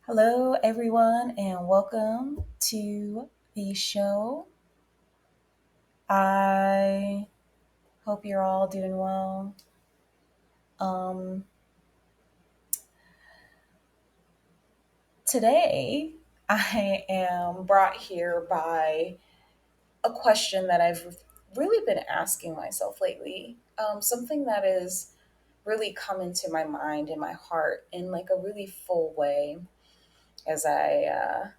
Hello, everyone, and welcome to the show. I hope you're all doing well. Um, Today, I am brought here by a question that I've really been asking myself lately. Something that is really come into my mind and my heart in like a really full way as I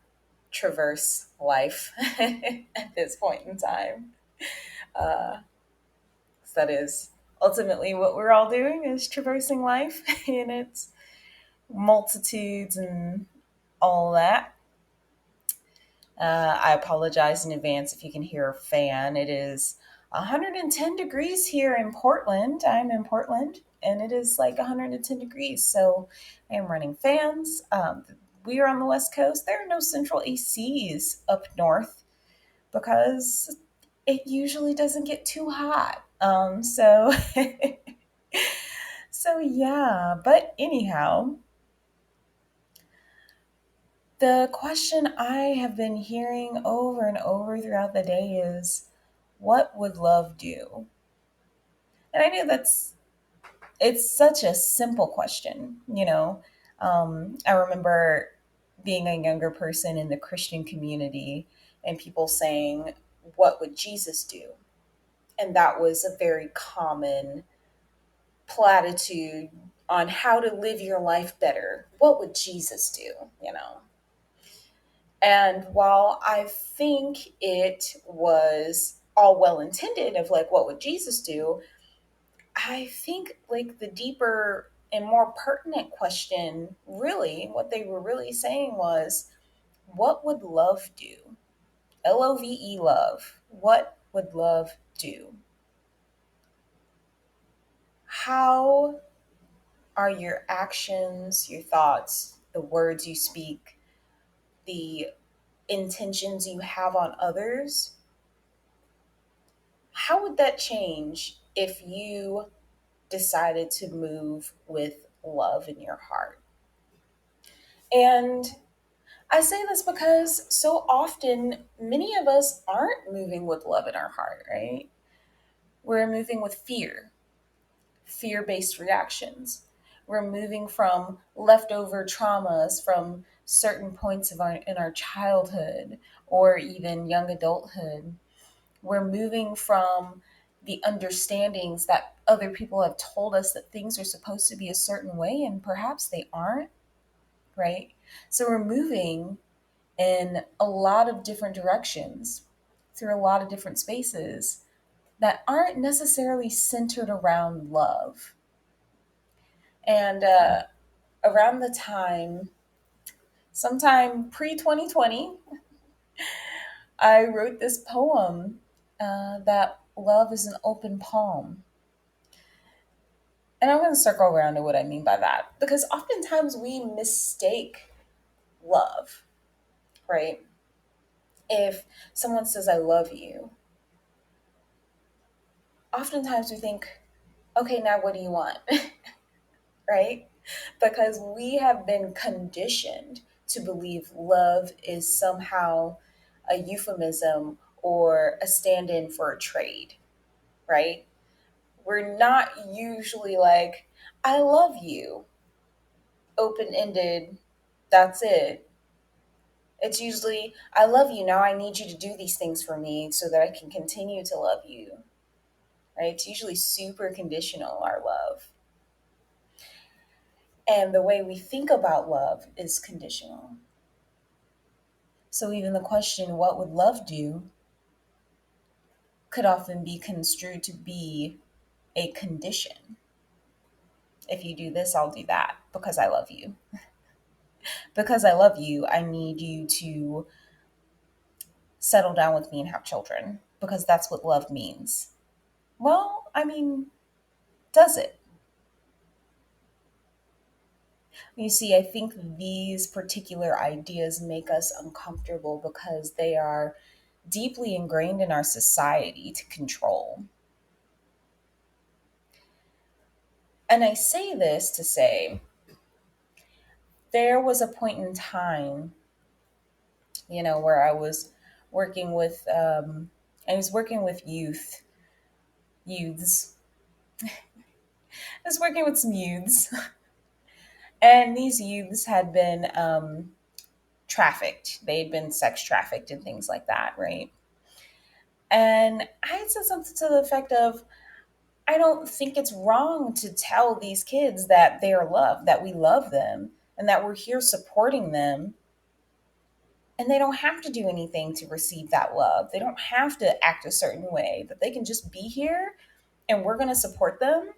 traverse life at this point in time. Uh, So that is ultimately what we're all doing is traversing life in its multitudes and all that. I apologize in advance if you can hear a fan. It is 110 degrees here in Portland. I'm in Portland and it is like 110 degrees. So I am running fans. We are on the West Coast. There are no central ACs up north because it usually doesn't get too hot. So yeah, but anyhow, the question I have been hearing over and over throughout the day is what would love do? And I know it's such a simple question. I remember being a younger person in the Christian community and people saying, what would Jesus do? And that was a very common platitude on how to live your life better. What would Jesus do? And while I think it was all well intended of like, what would Jesus do? I think like the deeper and more pertinent question, really, what they were really saying was, what would love do? LOVE, love. What would love do? How are your actions, your thoughts, the words you speak, the intentions you have on others, how would that change if you decided to move with love in your heart? And I say this because so often many of us aren't moving with love in our heart, right? We're moving with fear based reactions. We're moving from leftover traumas from certain points in our childhood or even young adulthood. We're moving from the understandings that other people have told us that things are supposed to be a certain way and perhaps they aren't, right? So we're moving in a lot of different directions through a lot of different spaces that aren't necessarily centered around love. And around the time, sometime pre 2020, I wrote this poem that love is an open palm. And I'm going to circle around to what I mean by that because oftentimes we mistake love, right? If someone says, I love you, oftentimes we think, okay, now what do you want? Right? Because we have been conditioned to believe love is somehow a euphemism or a stand in for a trade, right? We're not usually like, I love you, open ended, that's it. It's usually, I love you, now I need you to do these things for me so that I can continue to love you, right? It's usually super conditional, our love. And the way we think about love is conditional. So even the question, what would love do, could often be construed to be a condition. If you do this, I'll do that because I love you. Because I love you, I need you to settle down with me and have children because that's what love means. Well, I mean, does it? You see, I think these particular ideas make us uncomfortable because they are deeply ingrained in our society to control. And I say this to say There was a point in time, where I was working with, youths. I was working with some youths, and these youths had been trafficked. They had been sex trafficked and things like that, right? And I had said something to the effect of, I don't think it's wrong to tell these kids that they are loved, that we love them, and that we're here supporting them. And they don't have to do anything to receive that love. They don't have to act a certain way, that they can just be here and we're going to support them.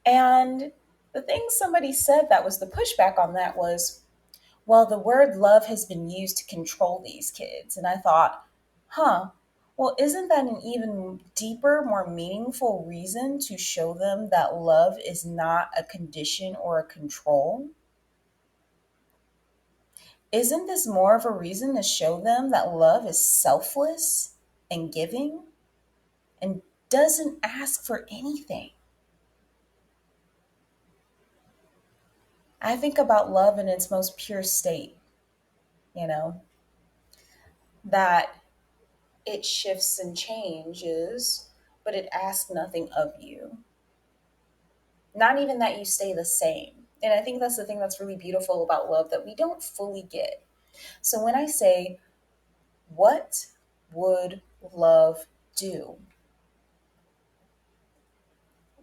And the thing somebody said that was the pushback on that was, well, the word love has been used to control these kids. And I thought, huh, well, isn't that an even deeper, more meaningful reason to show them that love is not a condition or a control? Isn't this more of a reason to show them that love is selfless and giving and doesn't ask for anything? I think about love in its most pure state, you know, that it shifts and changes, but it asks nothing of you. Not even that you stay the same. And I think that's the thing that's really beautiful about love that we don't fully get. So when I say, what would love do?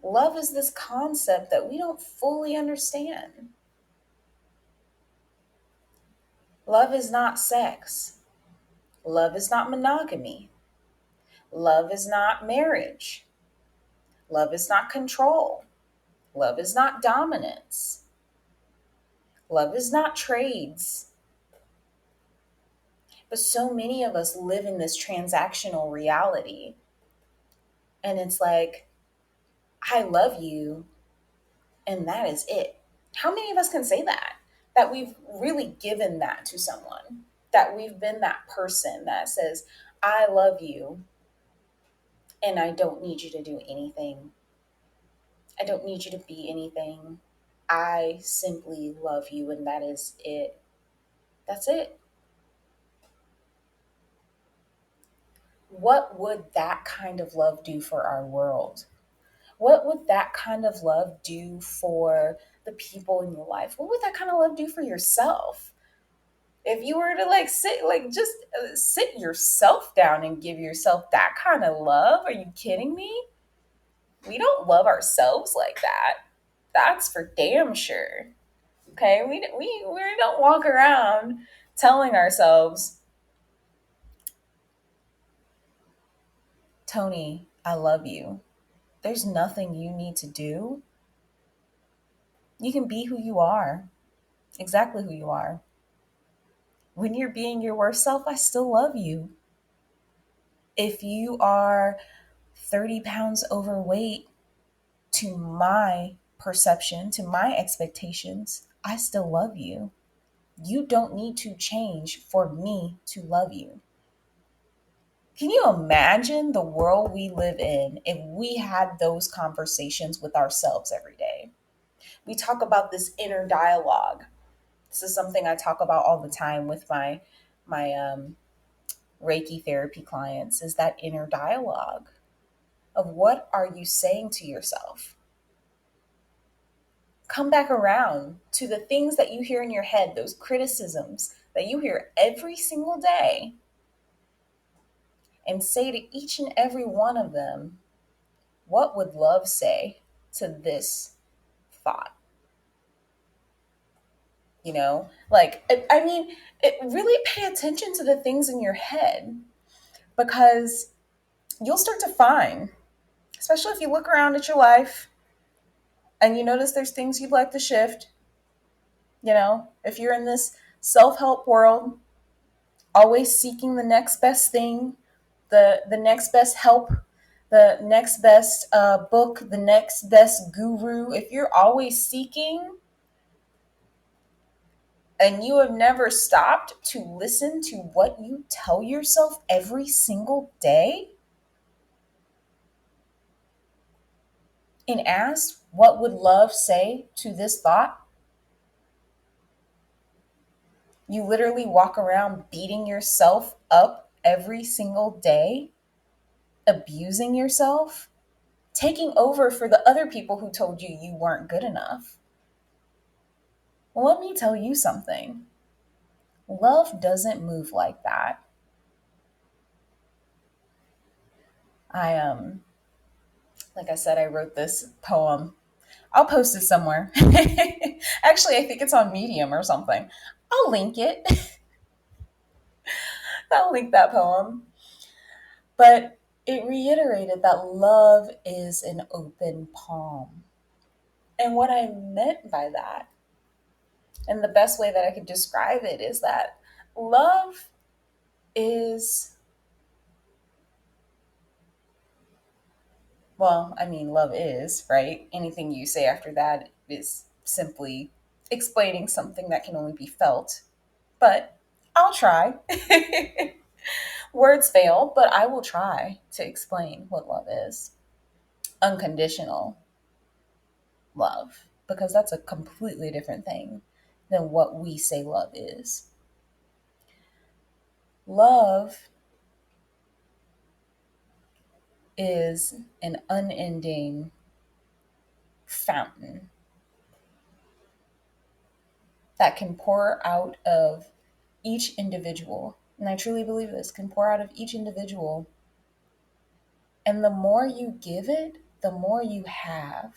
Love is this concept that we don't fully understand. Love is not sex. Love is not monogamy. Love is not marriage. Love is not control. Love is not dominance. Love is not trades. But so many of us live in this transactional reality. And it's like, I love you, and that is it. How many of us can say that? That we've really given that to someone, that we've been that person that says, I love you, and I don't need you to do anything. I don't need you to be anything. I simply love you, and that is it. That's it. What would that kind of love do for our world? What would that kind of love do for the people in your life? What would that kind of love do for yourself? If you were to sit yourself down and give yourself that kind of love, are you kidding me? We don't love ourselves like that. That's for damn sure. Okay, we don't walk around telling ourselves, Tony, I love you. There's nothing you need to do. You can be who you are, exactly who you are. When you're being your worst self, I still love you. If you are 30 pounds overweight, to my perception, to my expectations, I still love you. You don't need to change for me to love you. Can you imagine the world we live in if we had those conversations with ourselves every day? We talk about this inner dialogue. This is something I talk about all the time with my Reiki therapy clients, is that inner dialogue of what are you saying to yourself? Come back around to the things that you hear in your head, those criticisms that you hear every single day, and say to each and every one of them, what would love say to this thought? Really pay attention to the things in your head, because you'll start to find, especially if you look around at your life and you notice there's things you'd like to shift. If you're in this self-help world, always seeking the next best thing, the next best help, the next best book, the next best guru, if you're always seeking and you have never stopped to listen to what you tell yourself every single day and ask, what would love say to this thought? You literally walk around beating yourself up every single day, abusing yourself, taking over for the other people who told you you weren't good enough. Well, let me tell you something. Love doesn't move like that. I like I said, I wrote this poem. I'll post it somewhere. Actually, I think it's on Medium or something. I'll link it. I'll link that poem. But it reiterated that love is an open palm. And what I meant by that, and the best way that I could describe it, is that love is, well, I mean, love is, right? Anything you say after that is simply explaining something that can only be felt. But I'll try. Words fail, but I will try to explain what love is. Unconditional love, because that's a completely different thing than what we say love is. Love is an unending fountain that can pour out of each individual. And I truly believe this can pour out of each individual. And the more you give it, the more you have.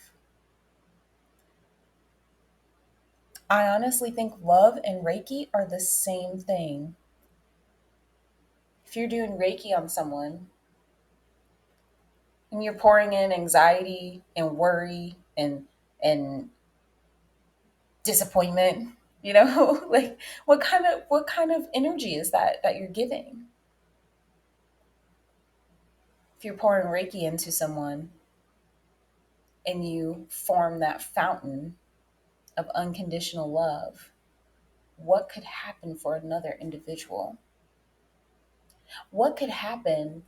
I honestly think love and Reiki are the same thing. If you're doing Reiki on someone and you're pouring in anxiety and worry and disappointment, like what kind of energy is that you're giving? If you're pouring Reiki into someone and you form that fountain of unconditional love, what could happen for another individual? What could happen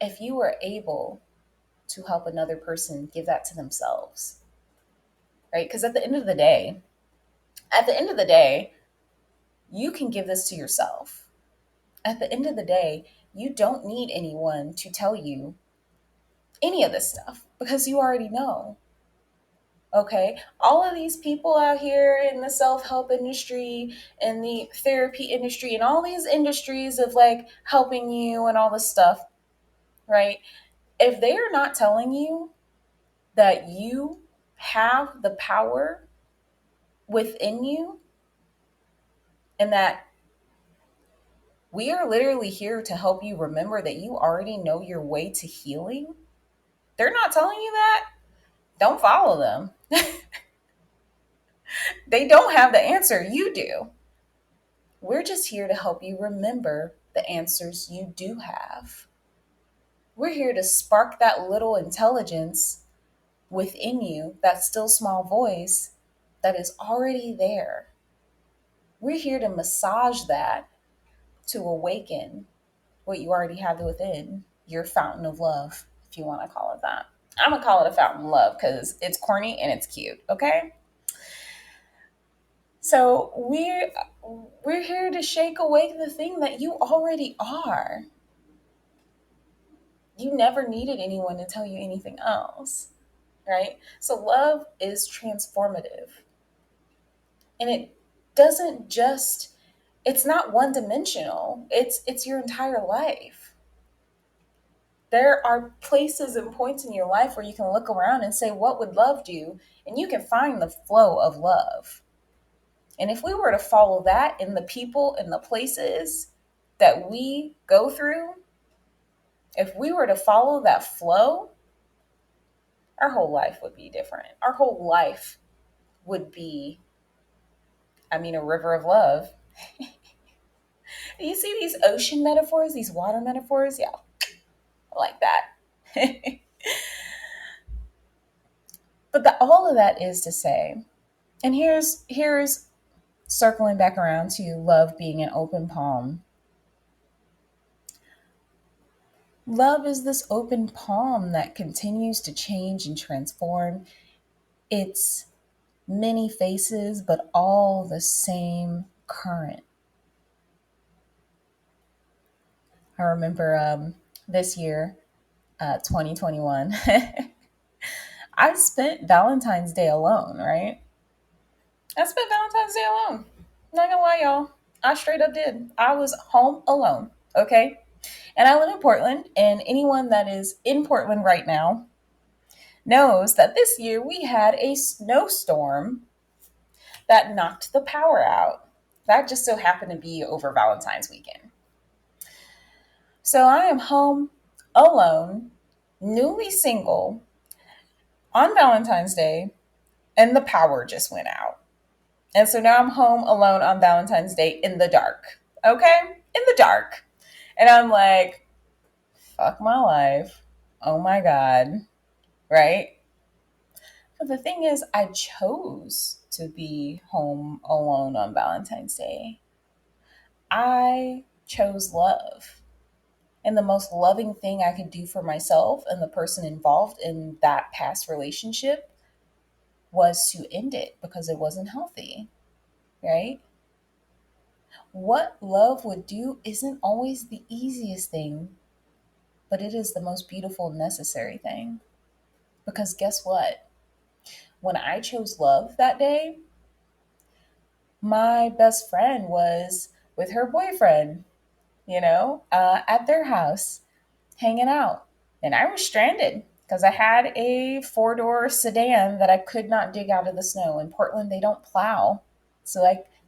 if you were able to help another person give that to themselves? Right? Because at the end of the day, you can give this to yourself. At the end of the day, you don't need anyone to tell you any of this stuff because you already know. Okay, all of these people out here in the self-help industry and the therapy industry and all these industries of like helping you and all this stuff, right? If they are not telling you that you have the power within you and that we are literally here to help you remember that you already know your way to healing, they're not telling you that, don't follow them. They don't have the answer, you do. We're just here to help you remember the answers you do have. We're here to spark that little intelligence within you, that still small voice that is already there. We're here to massage that to awaken what you already have within, your fountain of love, if you want to call it that. I'm going to call it a fountain of love because it's corny and it's cute, okay? So we're here to shake awake the thing that you already are. You never needed anyone to tell you anything else, right? So love is transformative. And it doesn't just it's not one dimensional. It's your entire life. There are places and points in your life where you can look around and say, what would love do? And you can find the flow of love. And if we were to follow that in the people and the places that we go through, if we were to follow that flow, our whole life would be different. Our whole life would be, a river of love. You see these ocean metaphors, these water metaphors? Yeah, I like that. But all of that is to say, and here's circling back around to love being an open palm. Love is this open palm that continues to change and transform. It's many faces, but all the same current. I remember this year, 2021, I spent Valentine's Day alone, right? I spent Valentine's Day alone. Not gonna lie, y'all. I straight up did. I was home alone, okay? And I live in Portland, and anyone that is in Portland right now knows that this year we had a snowstorm that knocked the power out. That just so happened to be over Valentine's weekend. So I am home alone, newly single, on Valentine's Day, and the power just went out. And so now I'm home alone on Valentine's Day in the dark. Okay? In the dark. And I'm like, fuck my life. Oh my God. Right? But the thing is, I chose to be home alone on Valentine's Day. I chose love. And the most loving thing I could do for myself and the person involved in that past relationship was to end it because it wasn't healthy, right? What love would do isn't always the easiest thing, but it is the most beautiful, necessary thing. Because guess what? When I chose love that day, my best friend was with her boyfriend, at their house hanging out. And I was stranded because I had a four-door sedan that I could not dig out of the snow. In Portland, they don't plow.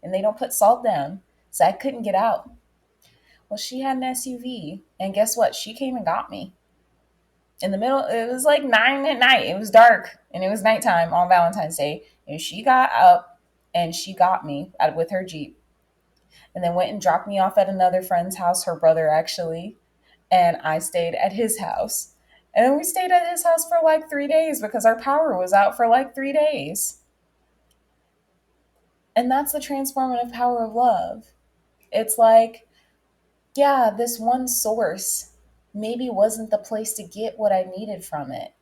And they don't put salt down. So I couldn't get out. Well, she had an SUV. And guess what? She came and got me. In the middle, it was like 9 at night. It was dark and it was nighttime on Valentine's Day. And she got up and she got me out with her Jeep and then went and dropped me off at another friend's house, her brother actually. And I stayed at his house. And then we stayed at his house for like 3 days because our power was out for like 3 days. And that's the transformative power of love. It's like, yeah, this one source maybe wasn't the place to get what I needed from it.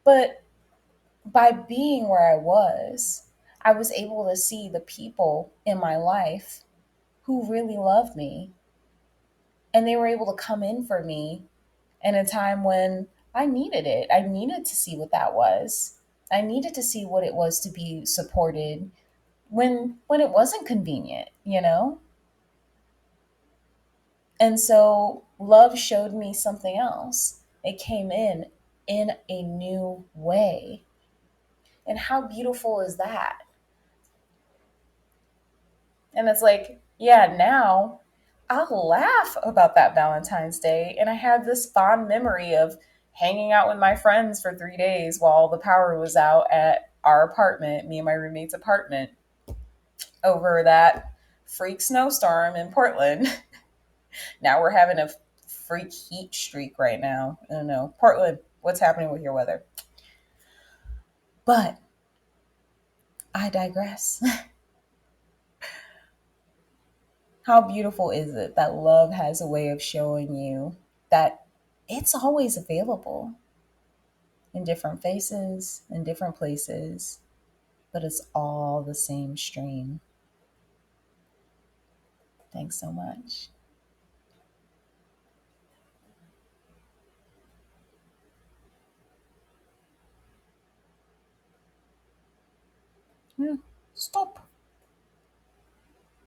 But by being where I was able to see the people in my life who really loved me. And they were able to come in for me in a time when I needed it. I needed to see what that was. I needed to see what it was to be supported when it wasn't convenient. And so love showed me something else. It came in a new way. And how beautiful is that? And it's like, yeah, now I'll laugh about that Valentine's Day. And I have this fond memory of hanging out with my friends for 3 days while the power was out at our apartment, me and my roommate's apartment, over that freak snowstorm in Portland. Now we're having a freak heat streak right now. I don't know. Portland, what's happening with your weather? But I digress. How beautiful is it that love has a way of showing you that it's always available in different faces, in different places, but it's all the same stream. Thanks so much. Yeah. Stop.